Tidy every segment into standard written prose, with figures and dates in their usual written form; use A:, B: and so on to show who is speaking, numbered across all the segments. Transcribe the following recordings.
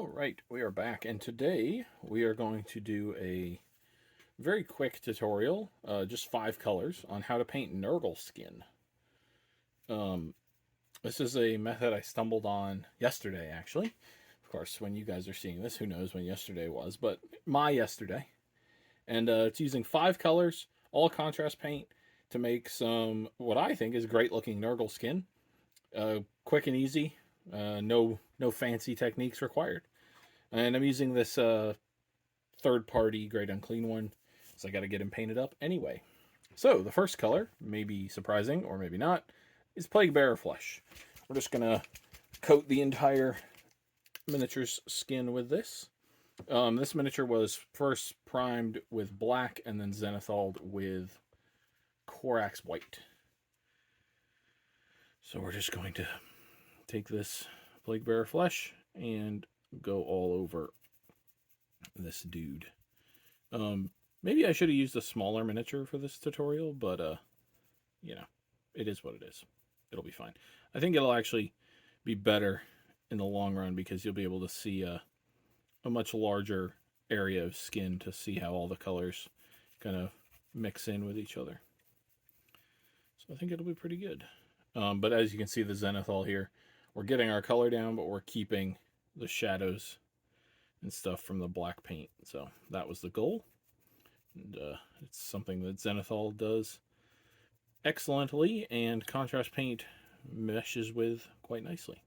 A: All right, we are back, and today we are going to do a very quick tutorial, just 5 colors, on how to paint Nurgle skin. Um, this is a method I stumbled on yesterday, actually. Of course, when you guys are seeing this, who knows when yesterday was, but my yesterday. And it's using 5 colors, all contrast paint, to make some, what I think is great looking Nurgle skin. Quick and easy, no fancy techniques required. And I'm using this third-party Great Unclean one, so I got to get him painted up anyway. So the first color, maybe surprising or maybe not, is Plaguebearer Flesh. We're just going to coat the entire miniature's skin with this. This miniature was first primed with black and then zenithaled with Corax White. So we're just going to take this Plaguebearer Flesh and go all over this dude. Maybe I should have used a smaller miniature for this tutorial, but you know, it is what it is. It'll be fine. I think it'll actually be better in the long run because you'll be able to see a much larger area of skin to see how all the colors kind of mix in with each other. So I think it'll be pretty good. But as you can see, the zenithal here, we're getting our color down, but we're keeping the shadows and stuff from the black paint. So that was the goal. And it's something that zenithal does excellently, and contrast paint meshes with quite nicely.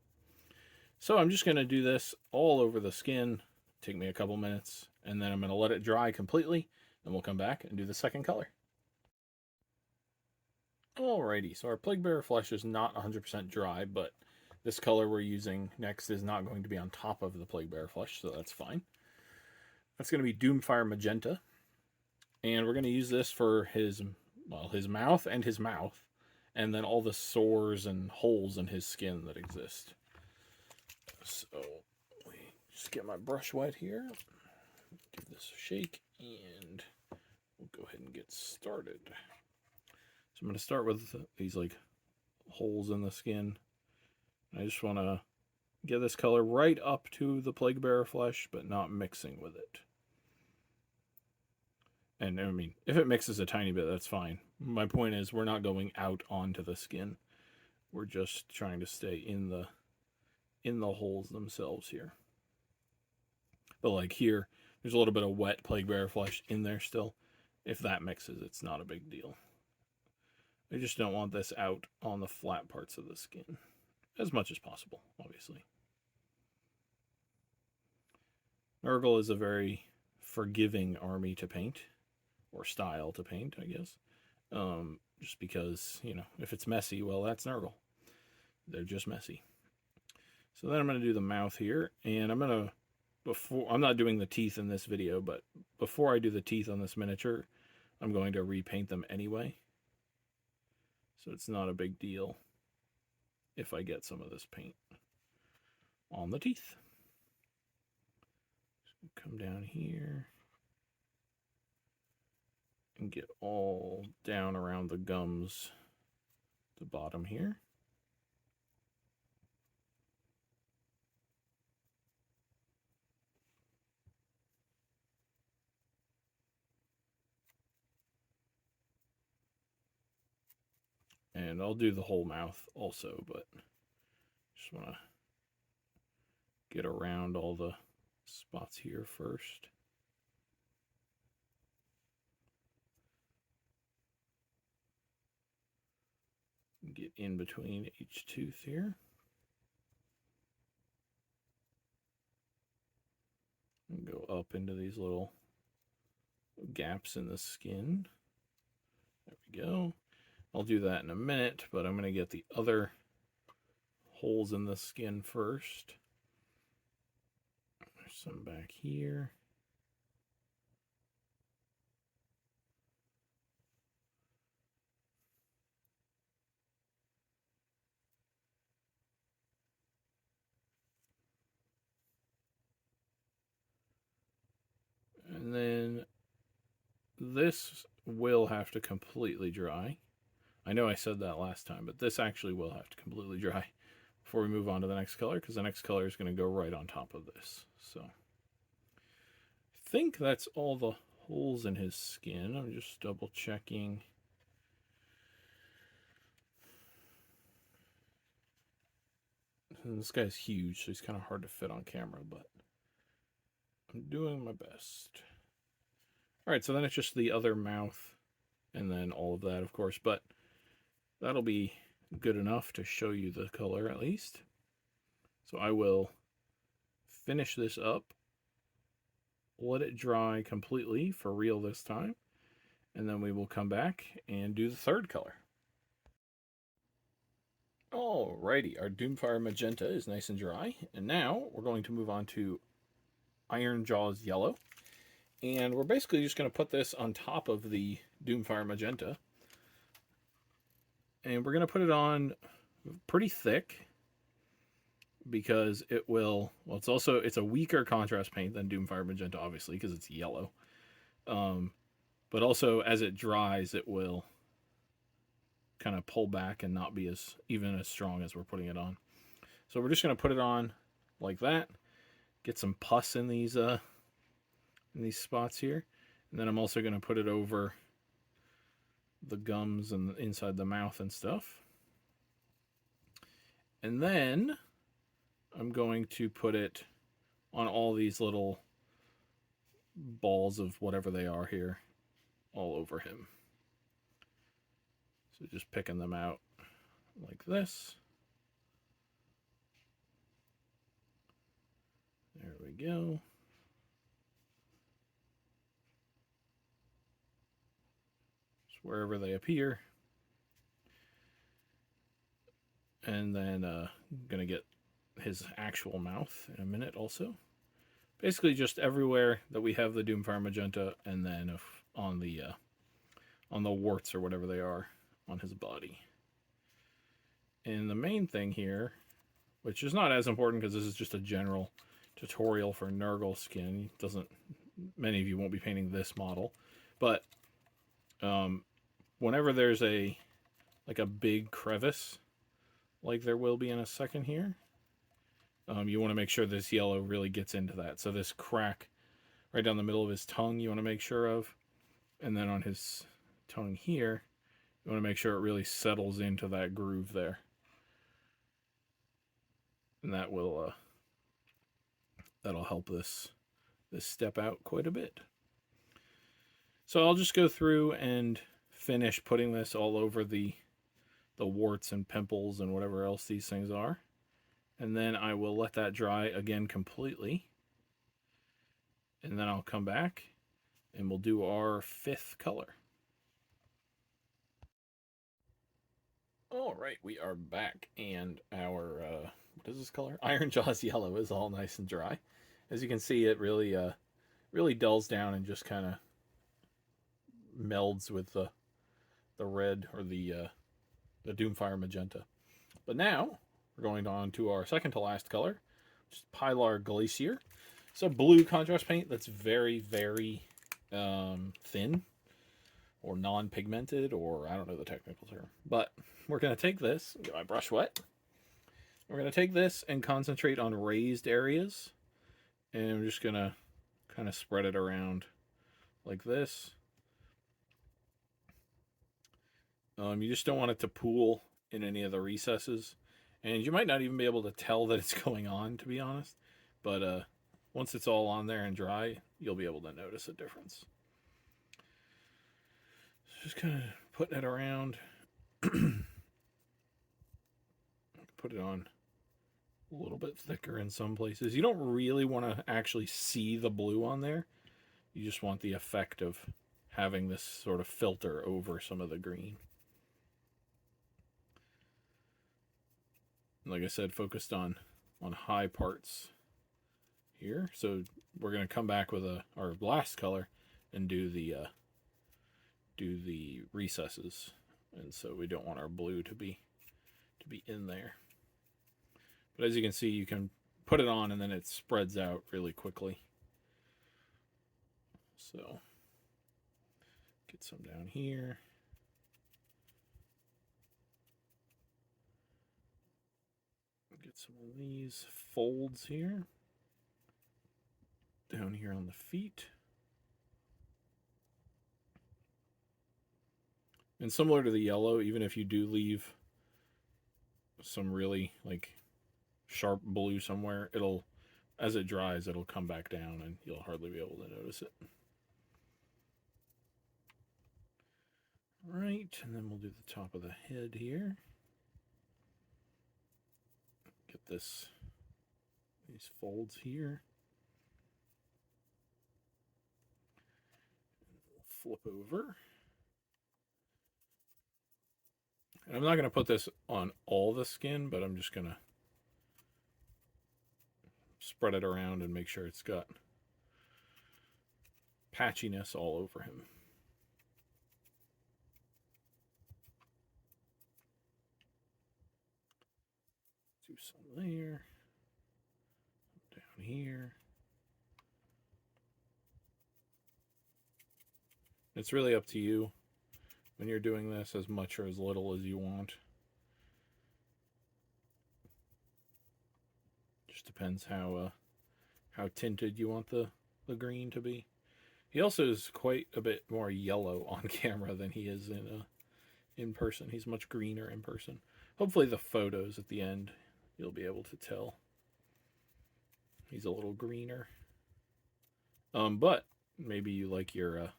A: So I'm just going to do this all over the skin. Take me a couple minutes, and then I'm going to let it dry completely. Then we'll come back and do the second color. Alrighty, so our Plaguebearer Flesh is not 100% dry, but this color we're using next is not going to be on top of the Plaguebearer Flesh, so that's fine. That's going to be Doomfire Magenta. And we're going to use this for his mouth, and then all the sores and holes in his skin that exist. So, let me just get my brush wet here. Give this a shake, and we'll go ahead and get started. So I'm going to start with these like holes in the skin. I just want to get this color right up to the Plaguebearer Flesh, but not mixing with it. And I mean, if it mixes a tiny bit, that's fine. My point is, we're not going out onto the skin. We're just trying to stay in the holes themselves here. But like here, there's a little bit of wet Plaguebearer Flesh in there still. If that mixes, it's not a big deal. I just don't want this out on the flat parts of the skin. As much as possible, obviously. Nurgle is a very forgiving army to paint, or style to paint, I guess. Just because, you know, if it's messy, well, that's Nurgle. They're just messy. So then I'm going to do the mouth here, and I'm not doing the teeth in this video, but before I do the teeth on this miniature, I'm going to repaint them anyway. So it's not a big deal if I get some of this paint on the teeth. So come down here and get all down around the gums, the bottom here. And I'll do the whole mouth also, but just want to get around all the spots here first. Get in between each tooth here. And go up into these little gaps in the skin. There we go. I'll do that in a minute, but I'm going to get the other holes in the skin first. There's some back here. And then this will have to completely dry. I know I said that last time, but this actually will have to completely dry before we move on to the next color, because the next color is going to go right on top of this. So I think that's all the holes in his skin. I'm just double checking. And this guy's huge, so he's kind of hard to fit on camera, but I'm doing my best. All right, so then it's just the other mouth and then all of that, of course, but that'll be good enough to show you the color at least. So I will finish this up, let it dry completely for real this time, and then we will come back and do the third color. Alrighty, our Doomfire Magenta is nice and dry, and now we're going to move on to Iron Jaws Yellow, and we're basically just going to put this on top of the Doomfire Magenta, and we're going to put it on pretty thick because it will, well, it's a weaker contrast paint than Doomfire Magenta, obviously, because it's yellow, but also as it dries, it will kind of pull back and not be even as strong as we're putting it on. So we're just going to put it on like that, get some pus in these spots here, and then I'm also going to put it over the gums and inside the mouth and stuff. And then I'm going to put it on all these little balls of whatever they are here all over him. So just picking them out like this. There we go. Just wherever they appear. And then I'm going to get his actual mouth in a minute also. Basically just everywhere that we have the Doomfire Magenta, and then on the warts or whatever they are on his body. And the main thing here, which is not as important because this is just a general tutorial for Nurgle skin, many of you won't be painting this model, but whenever there's a big crevice, like there will be in a second here, you want to make sure this yellow really gets into that. So this crack right down the middle of his tongue you want to make sure of, and then on his tongue here, you want to make sure it really settles into that groove there. And that will that'll help this step out quite a bit. So I'll just go through and finish putting this all over the warts and pimples and whatever else these things are. And then I will let that dry again completely. And then I'll come back and we'll do our fifth color. All right, we are back, and our what is this color? Iron Jaws Yellow is all nice and dry. As you can see, it really dulls down and just kind of melds with the red or the Doomfire Magenta. But now we're going on to our second to last color, which is Pylar Glacier. It's a blue contrast paint that's very, very thin, or non-pigmented, or I don't know the technical term. But we're going to take this, get my brush wet. We're going to take this and concentrate on raised areas. And I'm just going to kind of spread it around like this. You just don't want it to pool in any of the recesses. And you might not even be able to tell that it's going on, to be honest. But once it's all on there and dry, you'll be able to notice a difference. Just kind of putting it around. Put it on a little bit thicker in some places. You don't really want to actually see the blue on there. You just want the effect of having this sort of filter over some of the green. Like I said, focused on high parts here. So we're going to come back with our last color and do the recesses. And so we don't want our blue to be in there. But as you can see, you can put it on and then it spreads out really quickly. So get some down here. Get Get some of these folds here. Down here on the feet. And similar to the yellow, even if you do leave some really like sharp blue somewhere, it'll, as it dries, it'll come back down and you'll hardly be able to notice it. Right, and then we'll do the top of the head here. Get these folds here. Flip over. And I'm not going to put this on all the skin, but I'm just going to spread it around and make sure it's got patchiness all over him. Do some there, down here. It's really up to you when you're doing this, as much or as little as you want. Just depends how tinted you want the green to be. He also is quite a bit more yellow on camera than he is in person. He's much greener in person. Hopefully the photos at the end, you'll be able to tell he's a little greener. But maybe you like your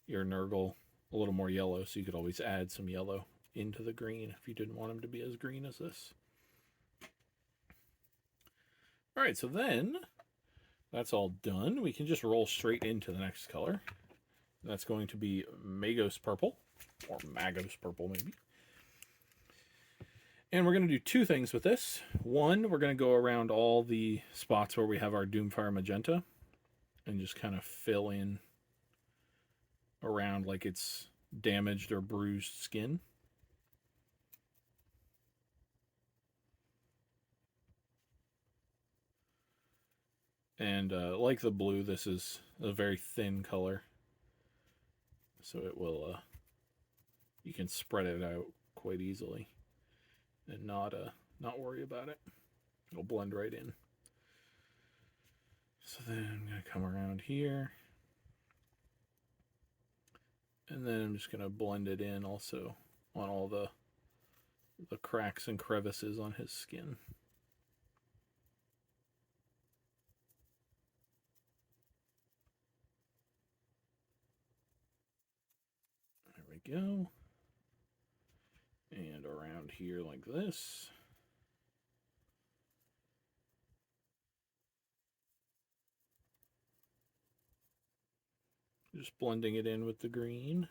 A: Nurgle a little more yellow, so you could always add some yellow into the green if you didn't want him to be as green as this. All right, so then that's all done. We can just roll straight into the next color. That's going to be Magnus Purple, or Magnus Purple maybe. And we're going to do two things with this. One, we're going to go around all the spots where we have our Doomfire Magenta and just kind of fill in around like it's damaged or bruised skin. And like the blue, this is a very thin color, so it will you can spread it out quite easily and not worry about it. It'll blend right in. So then I'm going to come around here. And then I'm just going to blend it in also on all the cracks and crevices on his skin. There we go. And around here like this. Just blending it in with the green.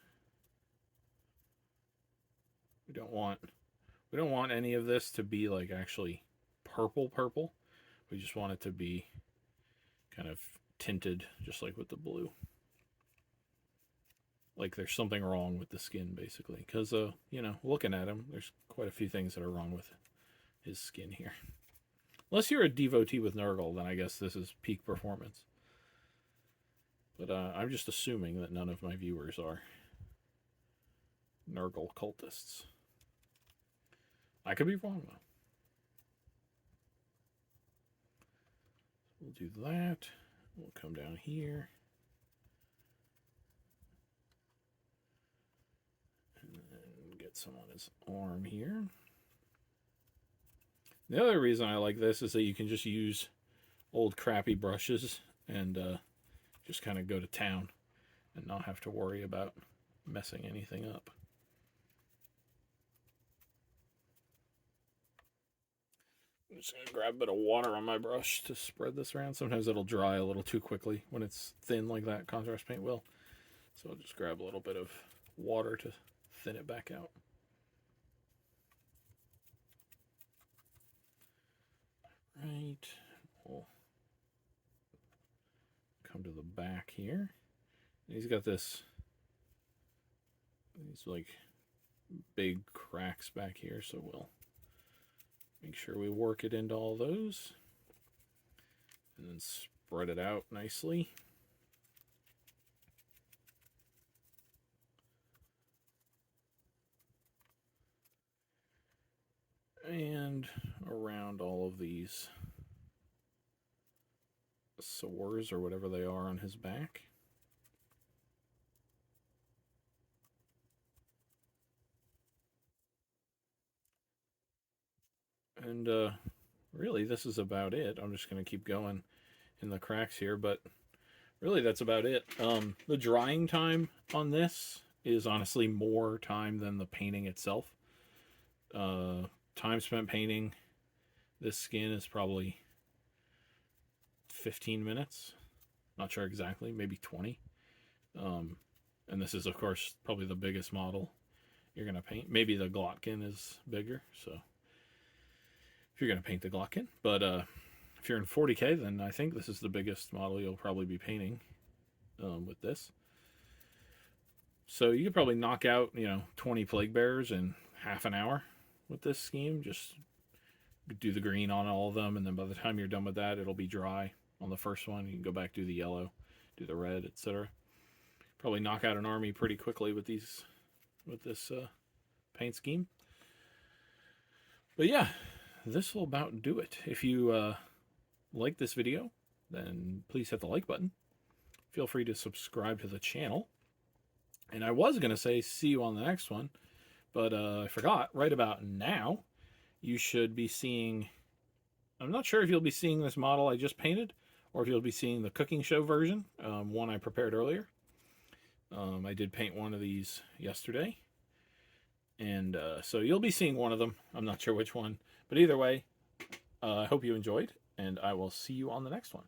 A: We don't want any of this to be like actually purple. We just want it to be kind of tinted, just like with the blue. Like there's something wrong with the skin, basically. Because, you know, looking at him, there's quite a few things that are wrong with his skin here. Unless you're a devotee with Nurgle, then I guess this is peak performance. But I'm just assuming that none of my viewers are Nurgle cultists. I could be wrong, though. We'll do that. We'll come down here. And get some on his arm here. The other reason I like this is that you can just use old crappy brushes and just kind of go to town and not have to worry about messing anything up. I'm just going to grab a bit of water on my brush to spread this around. Sometimes it'll dry a little too quickly when it's thin like that, contrast paint will. So I'll just grab a little bit of water to thin it back out. Right, we'll come to the back here. He's got these like big cracks back here, so we'll make sure we work it into all those and then spread it out nicely. And and around all of these sores or whatever they are on his back. And really, this is about it. I'm just going to keep going in the cracks here, but really, that's about it. The drying time on this is honestly more time than the painting itself. Time spent painting this skin is probably 15 minutes. Not sure exactly, maybe 20. And this is, of course, probably the biggest model you're going to paint. Maybe the Glotkin is bigger, so if you're going to paint the Glotkin. But if you're in 40K, then I think this is the biggest model you'll probably be painting with this. So you could probably knock out, 20 Plague Bearers in half an hour with this scheme. Just do the green on all of them, and then by the time you're done with that, it'll be dry on the first one. You can go back, do the yellow, do the red, etc. Probably knock out an army pretty quickly with this paint scheme. But yeah, this will about do it. If you like this video, then please hit the like button. Feel free to subscribe to the channel. And I was going to say see you on the next one, but I forgot. Right about now, you should be seeing... I'm not sure if you'll be seeing this model I just painted, or if you'll be seeing the cooking show version, one I prepared earlier. I did paint one of these yesterday. And so you'll be seeing one of them. I'm not sure which one. But either way, I hope you enjoyed, and I will see you on the next one.